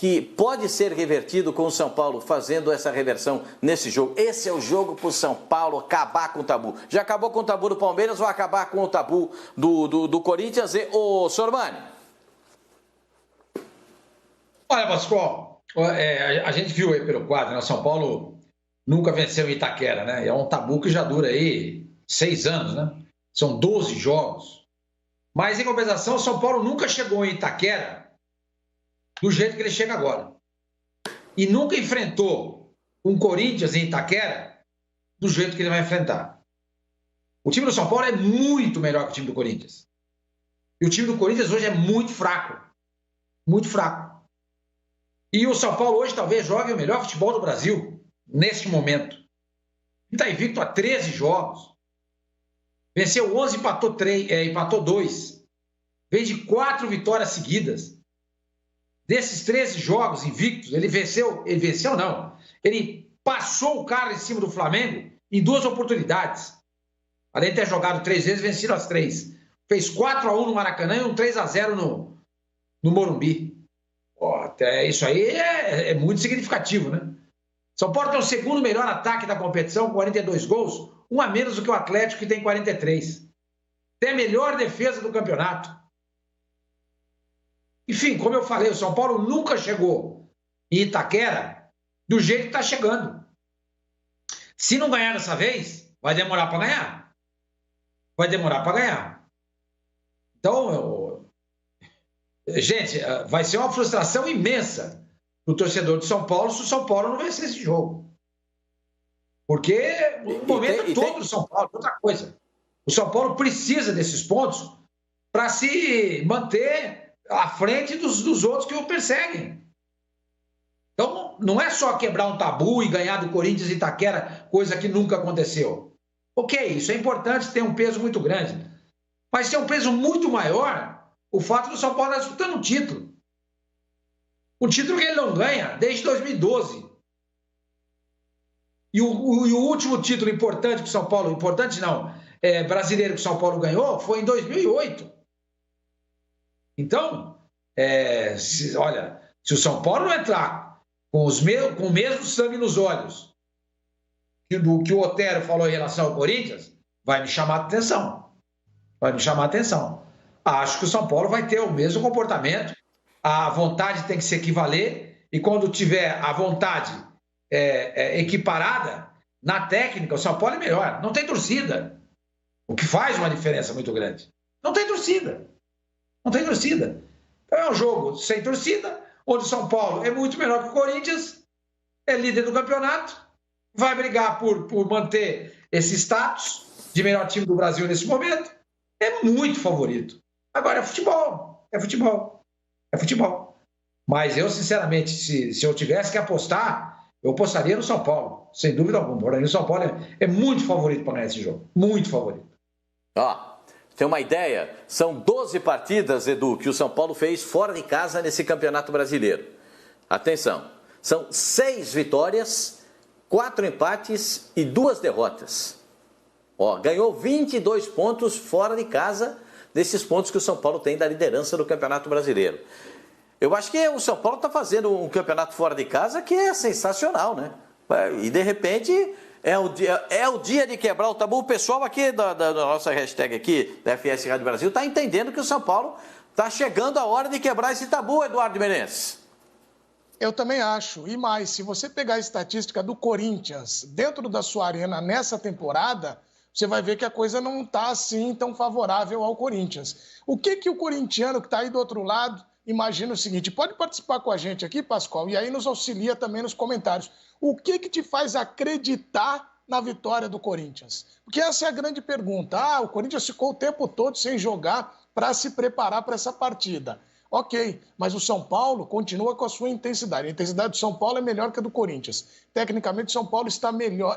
que pode ser revertido com o São Paulo fazendo essa reversão nesse jogo? Esse é o jogo para o São Paulo acabar com o tabu. Já acabou com o tabu do Palmeiras, vai acabar com o tabu do Corinthians. Ô, Sormani. Olha, Pascoal, a gente viu aí pelo quadro, né? O São Paulo nunca venceu em Itaquera, né? É um tabu que já dura aí 6 anos, né? São 12 jogos. Mas, em compensação, o São Paulo nunca chegou em Itaquera do jeito que ele chega agora. E nunca enfrentou um Corinthians em Itaquera do jeito que ele vai enfrentar. O time do São Paulo é muito melhor que o time do Corinthians. E o time do Corinthians hoje é muito fraco. Muito fraco. E o São Paulo hoje talvez jogue o melhor futebol do Brasil neste momento. Ele está invicto há 13 jogos. Venceu 11, empatou 2. Vem de 4 vitórias seguidas. Desses 13 jogos invictos, ele passou o cara em cima do Flamengo em 2 oportunidades. Além de ter jogado 3 vezes, vencido as 3. Fez 4-1 no Maracanã e um 3-0 no Morumbi. Até isso aí é muito significativo, né? São Paulo tem o segundo melhor ataque da competição, 42 gols, um a menos do que o Atlético, que tem 43. Tem a melhor defesa do campeonato. Enfim, como eu falei, o São Paulo nunca chegou em Itaquera do jeito que está chegando. Se não ganhar dessa vez, vai demorar para ganhar. Vai demorar para ganhar. Então, gente, vai ser uma frustração imensa para o torcedor de São Paulo se o São Paulo não vencer esse jogo. Porque o momento todo do São Paulo é outra coisa. O São Paulo precisa desses pontos para se manter à frente dos outros que o perseguem. Então, não é só quebrar um tabu e ganhar do Corinthians e Itaquera, coisa que nunca aconteceu. Ok, isso é importante, tem um peso muito grande. Mas tem um peso muito maior o fato do São Paulo estar disputando um título. Um título que ele não ganha desde 2012. E o último título importante que o São Paulo... Importante não, brasileiro que o São Paulo ganhou foi em 2008. Então, se o São Paulo não entrar com o mesmo sangue nos olhos do que o Otero falou em relação ao Corinthians, vai me chamar a atenção. Vai me chamar a atenção. Acho que o São Paulo vai ter o mesmo comportamento. A vontade tem que se equivaler. E quando tiver a vontade equiparada, na técnica, o São Paulo é melhor. Não tem torcida. O que faz uma diferença muito grande. Não tem torcida. Não tem torcida. Então é um jogo sem torcida, onde o São Paulo é muito melhor que o Corinthians, é líder do campeonato, vai brigar por manter esse status de melhor time do Brasil nesse momento. É muito favorito. Agora é futebol. É futebol. É futebol. Mas eu, sinceramente, se eu tivesse que apostar, eu apostaria no São Paulo, sem dúvida alguma. Porém, o São Paulo é muito favorito para ganhar esse jogo. Muito favorito. Tem uma ideia? São 12 partidas, Edu, que o São Paulo fez fora de casa nesse Campeonato Brasileiro. Atenção, são 6 vitórias, 4 empates e 2 derrotas. Ganhou 22 pontos fora de casa desses pontos que o São Paulo tem da liderança do Campeonato Brasileiro. Eu acho que o São Paulo está fazendo um campeonato fora de casa que é sensacional, né? E de repente é o dia de quebrar o tabu. O pessoal aqui da nossa hashtag aqui, da FS Rádio Brasil, está entendendo que o São Paulo está chegando a hora de quebrar esse tabu, Eduardo Menezes. Eu também acho. E mais, se você pegar a estatística do Corinthians dentro da sua arena nessa temporada, você vai ver que a coisa não está assim tão favorável ao Corinthians. O que o corintiano que está aí do outro lado imagina o seguinte? Pode participar com a gente aqui, Pascoal, e aí nos auxilia também nos comentários. O que te faz acreditar na vitória do Corinthians? Porque essa é a grande pergunta. O Corinthians ficou o tempo todo sem jogar para se preparar para essa partida. Ok, mas o São Paulo continua com a sua intensidade. A intensidade do São Paulo é melhor que a do Corinthians. Tecnicamente, o São Paulo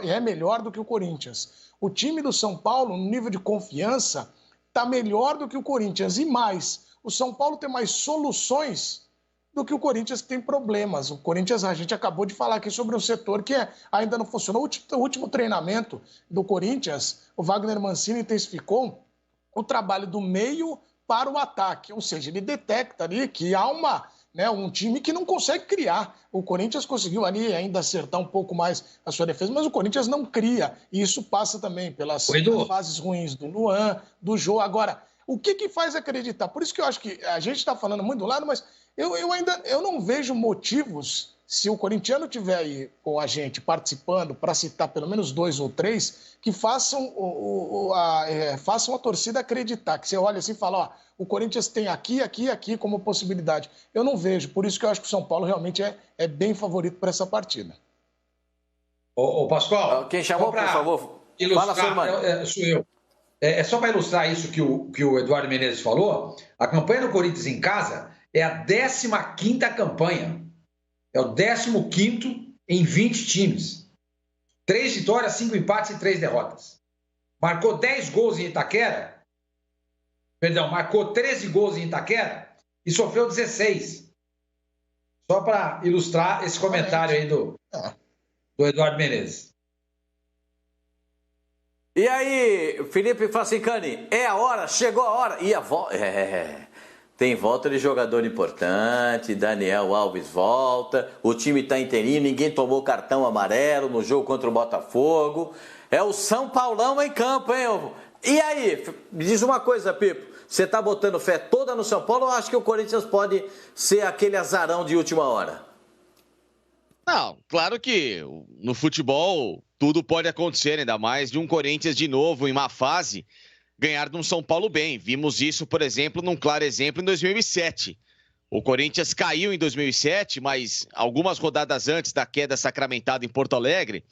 é melhor do que o Corinthians. O time do São Paulo, no nível de confiança, está melhor do que o Corinthians. E mais, o São Paulo tem mais soluções do que o Corinthians, que tem problemas. O Corinthians, a gente acabou de falar aqui sobre um setor que ainda não funcionou. O último treinamento do Corinthians, o Wagner Mancini intensificou o trabalho do meio para o ataque. Ou seja, ele detecta ali que há uma né? Um time que não consegue criar. O Corinthians conseguiu ali ainda acertar um pouco mais a sua defesa, mas o Corinthians não cria. E isso passa também pelas fases ruins do Luan, do Jô. Agora, o que faz acreditar? Por isso que eu acho que a gente está falando muito do lado, mas eu não vejo motivos, se o corintiano tiver aí com a gente participando, para citar pelo menos 2 ou 3, que façam a torcida acreditar. Que você olha assim e fala, ó, o Corinthians tem aqui, aqui e aqui como possibilidade. Eu não vejo, por isso que eu acho que o São Paulo realmente é bem favorito para essa partida. Ô Pascoal... Quem chamou, por favor? Ilustrar, fala, sou eu. É só para ilustrar isso que o Eduardo Menezes falou, a campanha do Corinthians em casa é a 15ª campanha. É o 15º em 20 times. 3 vitórias, 5 empates e 3 derrotas. Marcou 10 gols em Itaquera. Perdão, marcou 13 gols em Itaquera e sofreu 16. Só para ilustrar esse comentário aí do Eduardo Menezes. E aí, Felipe Fassicani, é a hora, chegou a hora. E a volta. Tem volta de jogador importante, Daniel Alves volta, o time está inteirinho, ninguém tomou cartão amarelo no jogo contra o Botafogo. É o São Paulão em campo, hein? E aí, me diz uma coisa, Pipo, você está botando fé toda no São Paulo ou acha que o Corinthians pode ser aquele azarão de última hora? Não, claro que no futebol tudo pode acontecer, ainda mais de um Corinthians de novo em má fase ganhar de um São Paulo bem. Vimos isso, por exemplo, num claro exemplo em 2007. O Corinthians caiu em 2007, mas algumas rodadas antes da queda sacramentada em Porto Alegre,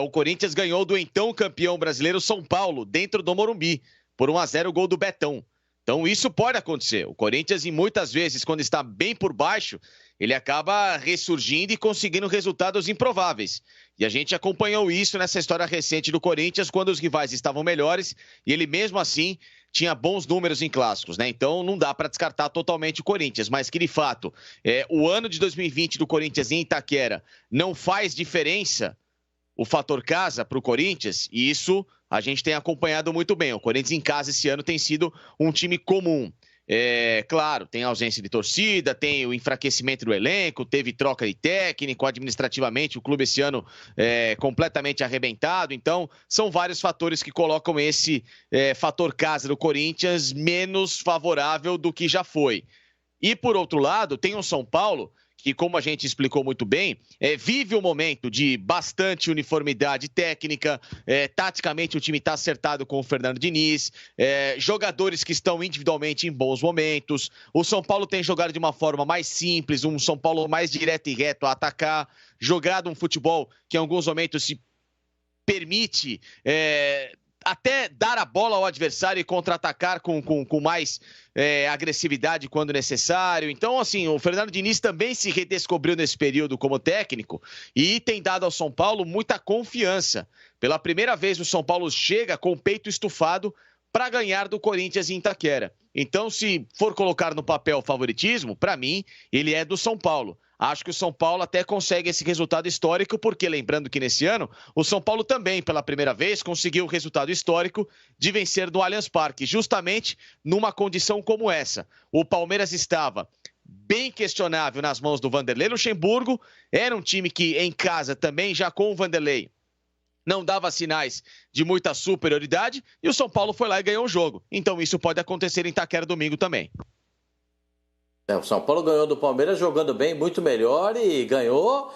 o Corinthians ganhou do então campeão brasileiro São Paulo, dentro do Morumbi, por 1-0 o gol do Betão. Então isso pode acontecer. O Corinthians, muitas vezes, quando está bem por baixo, ele acaba ressurgindo e conseguindo resultados improváveis. E a gente acompanhou isso nessa história recente do Corinthians, quando os rivais estavam melhores e ele mesmo assim tinha bons números em clássicos, né? Então não dá para descartar totalmente o Corinthians, mas que de fato o ano de 2020 do Corinthians em Itaquera não faz diferença o fator casa para o Corinthians, e isso a gente tem acompanhado muito bem. O Corinthians em casa esse ano tem sido um time comum. Claro, tem ausência de torcida, tem o enfraquecimento do elenco, teve troca de técnico, administrativamente o clube esse ano completamente arrebentado, então são vários fatores que colocam esse fator casa do Corinthians menos favorável do que já foi. E por outro lado, tem o São Paulo que, como a gente explicou muito bem, vive um momento de bastante uniformidade técnica, taticamente o time está acertado com o Fernando Diniz, jogadores que estão individualmente em bons momentos, o São Paulo tem jogado de uma forma mais simples, um São Paulo mais direto e reto a atacar, jogado um futebol que em alguns momentos se permite até dar a bola ao adversário e contra-atacar com mais agressividade quando necessário. Então, assim, o Fernando Diniz também se redescobriu nesse período como técnico e tem dado ao São Paulo muita confiança. Pela primeira vez, o São Paulo chega com o peito estufado para ganhar do Corinthians em Itaquera. Então, se for colocar no papel o favoritismo, para mim, ele é do São Paulo. Acho que o São Paulo até consegue esse resultado histórico, porque lembrando que nesse ano, o São Paulo também, pela primeira vez, conseguiu o resultado histórico de vencer no Allianz Parque, justamente numa condição como essa. O Palmeiras estava bem questionável nas mãos do Vanderlei Luxemburgo, era um time que em casa também, já com o Vanderlei, não dava sinais de muita superioridade, e o São Paulo foi lá e ganhou o jogo. Então isso pode acontecer em Itaquera domingo também. O São Paulo ganhou do Palmeiras jogando bem, muito melhor, e ganhou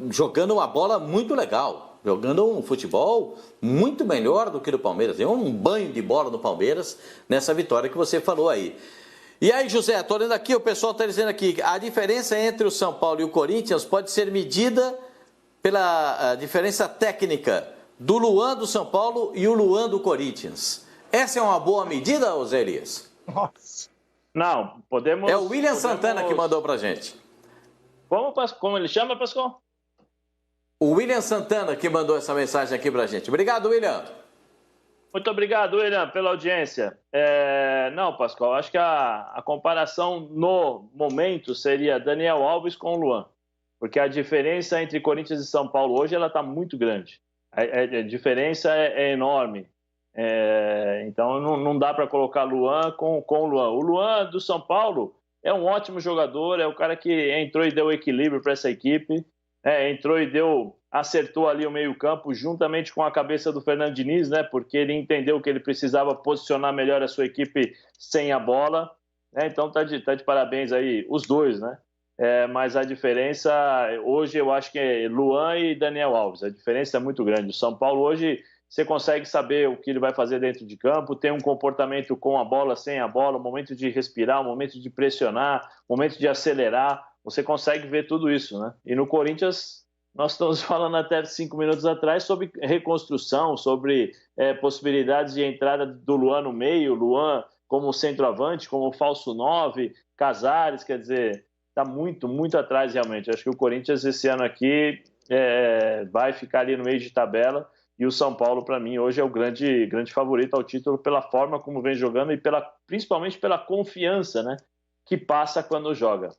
jogando uma bola muito legal. Jogando um futebol muito melhor do que do Palmeiras. Deu um banho de bola do Palmeiras nessa vitória que você falou aí. E aí, José, estou olhando aqui, o pessoal está dizendo aqui, a diferença entre o São Paulo e o Corinthians pode ser medida pela diferença técnica do Luan do São Paulo e o Luan do Corinthians. Essa é uma boa medida, José Elias? Nossa. Não, podemos... É o William Santana que mandou pra gente. Como ele chama, Pascoal? O William Santana que mandou essa mensagem aqui pra gente. Obrigado, William. Muito obrigado, William, pela audiência. Não, Pascoal, acho que a comparação no momento seria Daniel Alves com o Luan. Porque a diferença entre Corinthians e São Paulo hoje ela está muito grande. A diferença é enorme. Então não dá para colocar Luan com o Luan. O Luan do São Paulo é um ótimo jogador, é o cara que entrou e deu equilíbrio para essa equipe, entrou e acertou ali o meio-campo juntamente com a cabeça do Fernando Diniz, né? Porque ele entendeu que ele precisava posicionar melhor a sua equipe sem a bola. Então tá de parabéns aí os dois, né? Mas a diferença hoje eu acho que é Luan e Daniel Alves. A diferença é muito grande. O São Paulo hoje você consegue saber o que ele vai fazer dentro de campo, tem um comportamento com a bola, sem a bola, um momento de respirar, um momento de pressionar, um momento de acelerar. Você consegue ver tudo isso, né? E no Corinthians nós estamos falando até 5 minutos atrás sobre reconstrução, sobre possibilidades de entrada do Luan no meio, Luan como centroavante, como falso 9, Casares, quer dizer, está muito, muito atrás realmente. Acho que o Corinthians esse ano aqui vai ficar ali no meio de tabela e o São Paulo, para mim, hoje é o grande favorito ao título pela forma como vem jogando e principalmente pela confiança, né, que passa quando joga.